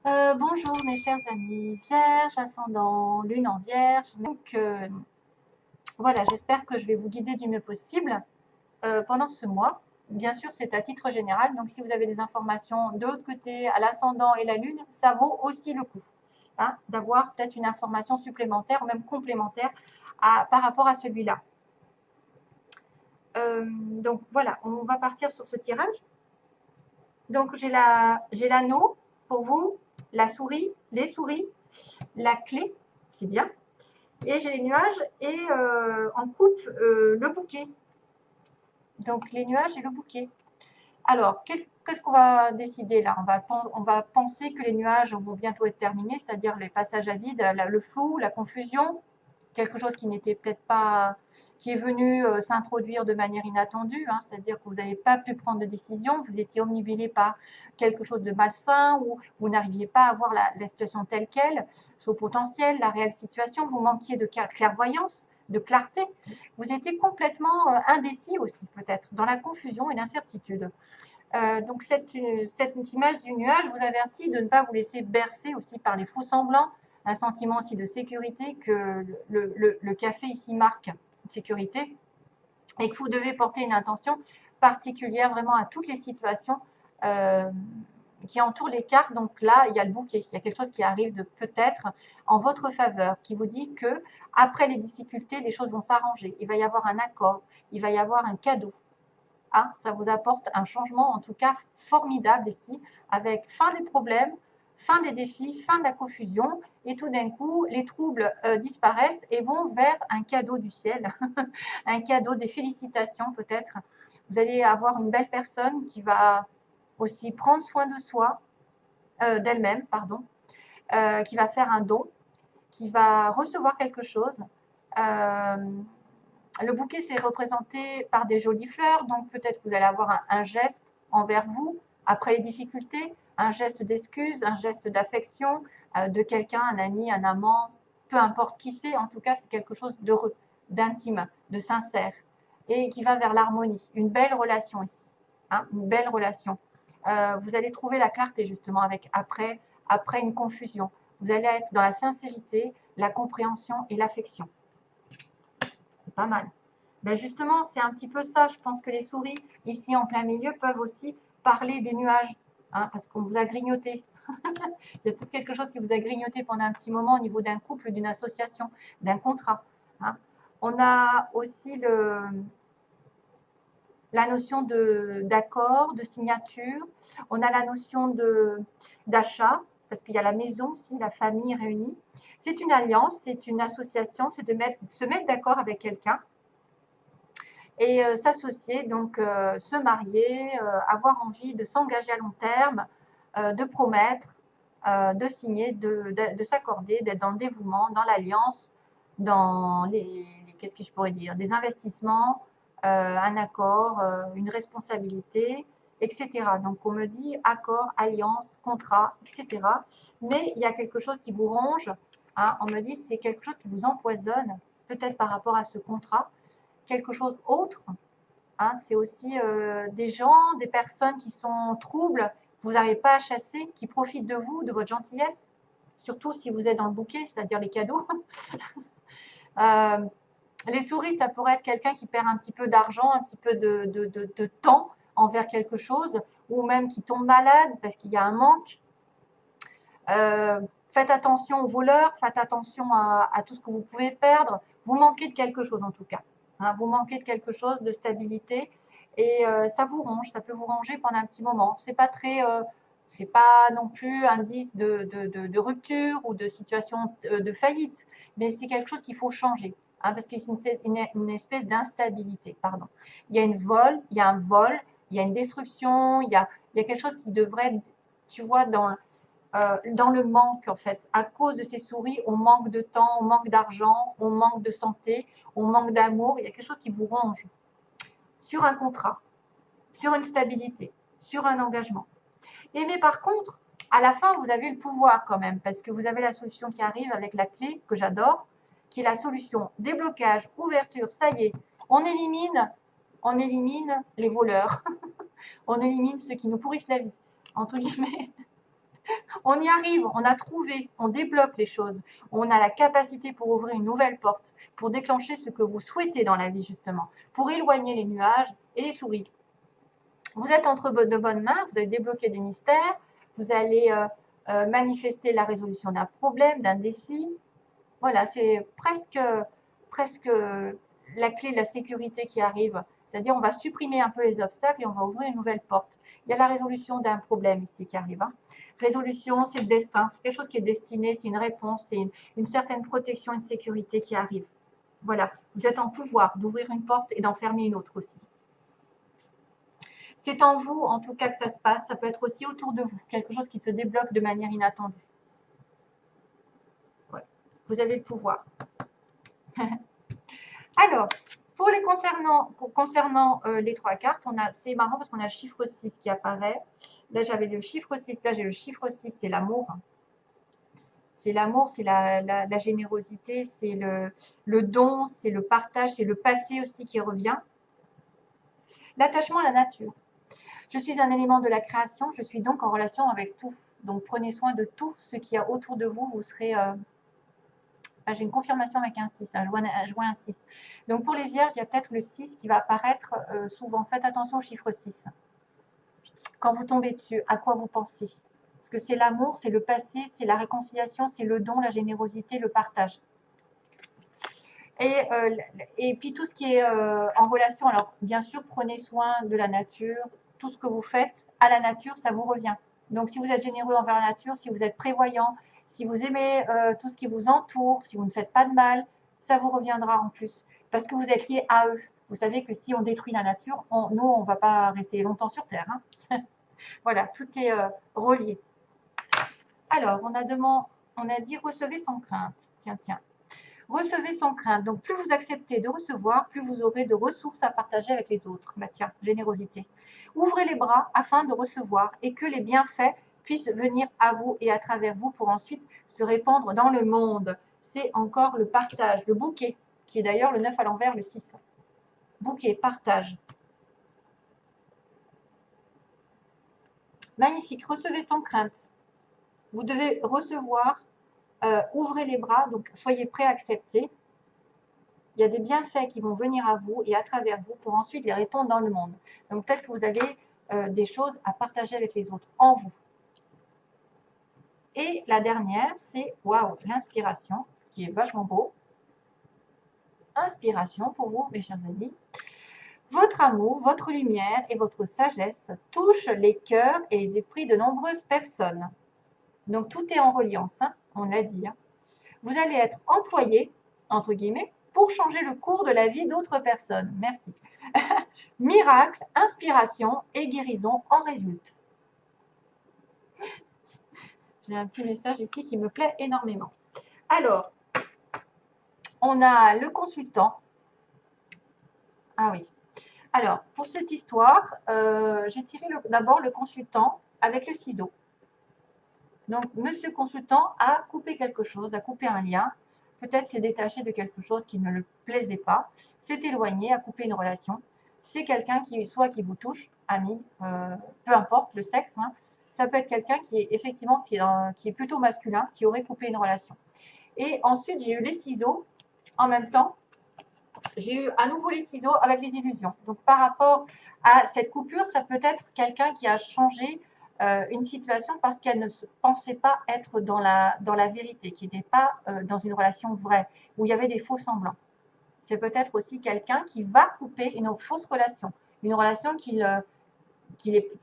Bonjour mes chers amis, Vierge, ascendant, lune en Vierge. Donc voilà, j'espère que je vais vous guider du mieux possible pendant ce mois. Bien sûr, c'est à titre général, donc si vous avez des informations de l'autre côté, à l'ascendant et la lune, ça vaut aussi le coup hein, d'avoir peut-être une information supplémentaire ou même complémentaire par rapport à celui-là. Donc voilà, on va partir sur ce tirage. Donc j'ai l'anneau pour vous, la souris, les souris, la clé, c'est bien. Et j'ai les nuages et en coupe le bouquet. Donc les nuages et le bouquet. Alors, qu'est-ce qu'on va décider là? On va penser que les nuages vont bientôt être terminés, c'est-à-dire les passages à vide, le flou, la confusion, quelque chose qui n'était peut-être pas, qui est venu s'introduire de manière inattendue, hein, c'est-à-dire que vous n'avez pas pu prendre de décision, vous étiez omnibulé par quelque chose de malsain ou vous n'arriviez pas à voir la situation telle qu'elle, son potentiel, la réelle situation, vous manquiez de clairvoyance, de clarté, vous étiez complètement indécis aussi peut-être, dans la confusion et l'incertitude. Donc cette image du nuage vous avertit de ne pas vous laisser bercer aussi par les faux semblants, un sentiment aussi de sécurité que le café ici marque sécurité et que vous devez porter une intention particulière vraiment à toutes les situations euh, qui entourent les cartes. Donc là, il y a le bouquet, il y a quelque chose qui arrive de peut-être en votre faveur, qui vous dit que après les difficultés, les choses vont s'arranger. Il va y avoir un accord, il va y avoir un cadeau. Ah, ça vous apporte un changement, en tout cas formidable ici, avec fin des problèmes, fin des défis, fin de la confusion, et tout d'un coup, les troubles disparaissent et vont vers un cadeau du ciel, un cadeau des félicitations peut-être. Vous allez avoir une belle personne qui va aussi prendre soin de soi, d'elle-même, pardon, qui va faire un don, qui va recevoir quelque chose. Euh, le bouquet, c'est représenté par des jolies fleurs, donc peut-être que vous allez avoir un geste envers vous après les difficultés, un geste d'excuse, un geste d'affection de quelqu'un, un ami, un amant, peu importe qui c'est, en tout cas, c'est quelque chose d'heureux, d'intime, de sincère et qui va vers l'harmonie. Une belle relation ici, hein, une belle relation. Vous allez trouver la clarté justement avec après une confusion. Vous allez être dans la sincérité, la compréhension et l'affection. C'est pas mal. Ben justement, c'est un petit peu ça. Je pense que les souris, ici en plein milieu, peuvent aussi parler des nuages, hein, parce qu'on vous a grignoté. C'est peut-être quelque chose qui vous a grignoté pendant un petit moment au niveau d'un couple, d'une association, d'un contrat. Hein. On a aussi la notion d'accord, de signature. On a la notion d'achat, parce qu'il y a la maison aussi, la famille réunie. C'est une alliance, c'est une association, c'est de se mettre d'accord avec quelqu'un et s'associer, donc se marier, avoir envie de s'engager à long terme, de promettre, de signer, de s'accorder, d'être dans le dévouement, dans l'alliance, dans qu'est-ce que je pourrais dire, des investissements, un accord, une responsabilité, etc. Donc on me dit accord, alliance, contrat, etc. Mais il y a quelque chose qui vous ronge, hein, on me dit c'est quelque chose qui vous empoisonne, peut-être par rapport à ce contrat, quelque chose autre, hein, c'est aussi des gens, des personnes qui sont troubles, que vous n'arrivez pas à chasser, qui profitent de vous, de votre gentillesse, surtout si vous êtes dans le bouquet, c'est-à-dire les cadeaux. euh, les souris, ça pourrait être quelqu'un qui perd un petit peu d'argent, un petit peu de temps envers quelque chose, ou même qui tombe malade parce qu'il y a un manque. Faites attention aux voleurs, faites attention à tout ce que vous pouvez perdre. Vous manquez de quelque chose en tout cas. Hein, vous manquez de quelque chose, de stabilité, et ça vous ronge, ça peut vous ronger pendant un petit moment. C'est pas non plus indice de rupture ou de situation de faillite, mais c'est quelque chose qu'il faut changer, hein, parce que c'est une espèce d'instabilité. Pardon. Il y a un vol, il y a une destruction, il y a quelque chose qui devrait, tu vois, dans le manque en fait. À cause de ces souris, on manque de temps, on manque d'argent, on manque de santé, on manque d'amour. Il y a quelque chose qui vous ronge sur un contrat, sur une stabilité, sur un engagement. Et mais par contre, à la fin, vous avez le pouvoir quand même, parce que vous avez la solution qui arrive avec la clé que j'adore, qui est la solution déblocage, ouverture. Ça y est, on élimine les voleurs, on élimine ceux qui nous pourrissent la vie, entre guillemets. On y arrive, on a trouvé, on débloque les choses. On a la capacité pour ouvrir une nouvelle porte, pour déclencher ce que vous souhaitez dans la vie, justement, pour éloigner les nuages et les souris. Vous êtes entre de bonnes mains, vous allez débloquer des mystères, vous allez manifester la résolution d'un problème, d'un défi. Voilà, c'est presque la clé de la sécurité qui arrive. C'est-à-dire, on va supprimer un peu les obstacles et on va ouvrir une nouvelle porte. Il y a la résolution d'un problème ici qui arrive. Hein. Résolution, c'est le destin, c'est quelque chose qui est destiné, c'est une réponse, c'est une certaine protection, une sécurité qui arrive. Voilà, vous êtes en pouvoir d'ouvrir une porte et d'en fermer une autre aussi. C'est en vous, en tout cas, que ça se passe. Ça peut être aussi autour de vous, quelque chose qui se débloque de manière inattendue. Ouais. Vous avez le pouvoir. Alors, pour les concernant les trois cartes, c'est marrant parce qu'on a le chiffre 6 qui apparaît. Là, j'avais le chiffre 6, là j'ai le chiffre 6, c'est l'amour. C'est l'amour, c'est la générosité, c'est le don, c'est le partage, c'est le passé aussi qui revient. L'attachement à la nature. Je suis un élément de la création, je suis donc en relation avec tout. Donc prenez soin de tout ce qu'il y a autour de vous, vous serez... j'ai une confirmation avec un 6, je vois un 6. Donc pour les vierges, il y a peut-être le 6 qui va apparaître souvent. Faites attention au chiffre 6. Quand vous tombez dessus, à quoi vous pensez? Parce que c'est l'amour, c'est le passé, c'est la réconciliation, c'est le don, la générosité, le partage. Et puis tout ce qui est en relation, alors bien sûr, prenez soin de la nature. Tout ce que vous faites à la nature, ça vous revient. Donc si vous êtes généreux envers la nature, si vous êtes prévoyant, si vous aimez tout ce qui vous entoure, si vous ne faites pas de mal, ça vous reviendra en plus. Parce que vous êtes lié à eux. Vous savez que si on détruit la nature, nous, on ne va pas rester longtemps sur Terre. Hein. Voilà, tout est relié. Alors, on a dit recevez sans crainte. Tiens. Recevez sans crainte. Donc, plus vous acceptez de recevoir, plus vous aurez de ressources à partager avec les autres. Bah tiens, générosité. Ouvrez les bras afin de recevoir et que les bienfaits puissent venir à vous et à travers vous pour ensuite se répandre dans le monde. C'est encore le partage, le bouquet, qui est d'ailleurs le 9 à l'envers, le 6. Bouquet, partage. Magnifique. Recevez sans crainte. Vous devez recevoir. Ouvrez les bras, donc soyez prêts à accepter. Il y a des bienfaits qui vont venir à vous et à travers vous pour ensuite les répandre dans le monde. Donc peut-être que vous avez des choses à partager avec les autres en vous. Et la dernière, c'est waouh, l'inspiration, qui est vachement beau. Inspiration pour vous, mes chers amis. Votre amour, votre lumière et votre sagesse touchent les cœurs et les esprits de nombreuses personnes. Donc tout est en reliance, hein, on l'a dit. Hein. Vous allez être employé, entre guillemets, pour changer le cours de la vie d'autres personnes. Merci. Miracle, inspiration et guérison en résultent. J'ai un petit message ici qui me plaît énormément. Alors, on a le consultant. Ah oui. Alors, pour cette histoire, j'ai tiré d'abord le consultant avec le ciseau. Donc, monsieur consultant a coupé quelque chose, a coupé un lien. Peut-être s'est détaché de quelque chose qui ne le plaisait pas, s'est éloigné, a coupé une relation. C'est quelqu'un qui, soit qui vous touche, ami, peu importe le sexe. Hein. Ça peut être quelqu'un qui est effectivement qui est plutôt masculin, qui aurait coupé une relation. Et ensuite, j'ai eu les ciseaux en même temps. J'ai eu à nouveau les ciseaux avec les illusions. Donc, par rapport à cette coupure, ça peut être quelqu'un qui a changé une situation parce qu'elle ne se pensait pas être dans la vérité, qui n'était pas dans une relation vraie, où il y avait des faux semblants. C'est peut-être aussi quelqu'un qui va couper une fausse relation, une relation qui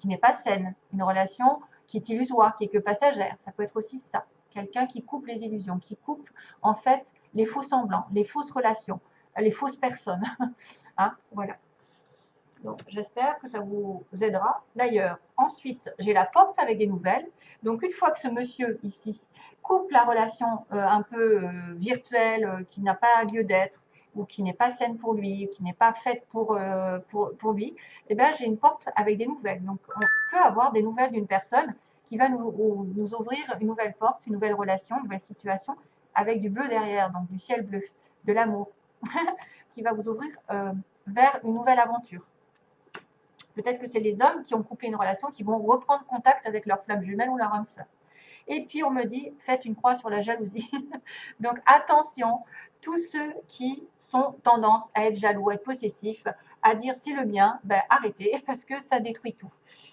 n'est pas saine, une relation qui est illusoire, qui est que passagère. Ça peut être aussi ça. Quelqu'un qui coupe les illusions, qui coupe en fait les faux semblants, les fausses relations, les fausses personnes. Hein, voilà. Donc, j'espère que ça vous aidera. D'ailleurs, ensuite, j'ai la porte avec des nouvelles. Donc, une fois que ce monsieur ici coupe la relation un peu virtuelle, qui n'a pas lieu d'être, ou qui n'est pas saine pour lui, qui n'est pas faite pour lui, eh bien, j'ai une porte avec des nouvelles. Donc, on peut avoir des nouvelles d'une personne qui va nous ouvrir une nouvelle porte, une nouvelle relation, une nouvelle situation, avec du bleu derrière, donc du ciel bleu, de l'amour, qui va vous ouvrir vers une nouvelle aventure. Peut-être que c'est les hommes qui ont coupé une relation qui vont reprendre contact avec leur flamme jumelle ou leur âme sœur. Et puis, on me dit, faites une croix sur la jalousie. Donc, attention, tous ceux qui sont tendance à être jaloux, à être possessifs, à dire c'est le bien, ben, arrêtez parce que ça détruit tout.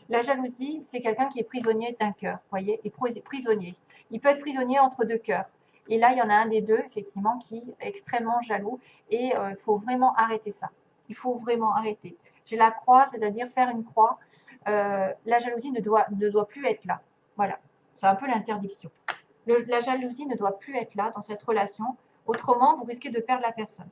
La jalousie, c'est quelqu'un qui est prisonnier d'un cœur, voyez, et prisonnier. Il peut être prisonnier entre deux cœurs. Et là, il y en a un des deux, effectivement, qui est extrêmement jaloux. Et il faut vraiment arrêter ça. Il faut vraiment arrêter. J'ai la croix, c'est-à-dire faire une croix. La jalousie ne doit plus être là. Voilà, c'est un peu l'interdiction. La jalousie ne doit plus être là dans cette relation. Autrement, vous risquez de perdre la personne.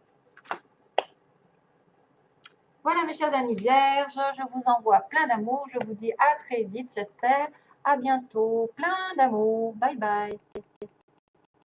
Voilà mes chers amis vierges, je vous envoie plein d'amour. Je vous dis à très vite, j'espère. À bientôt. Plein d'amour. Bye bye.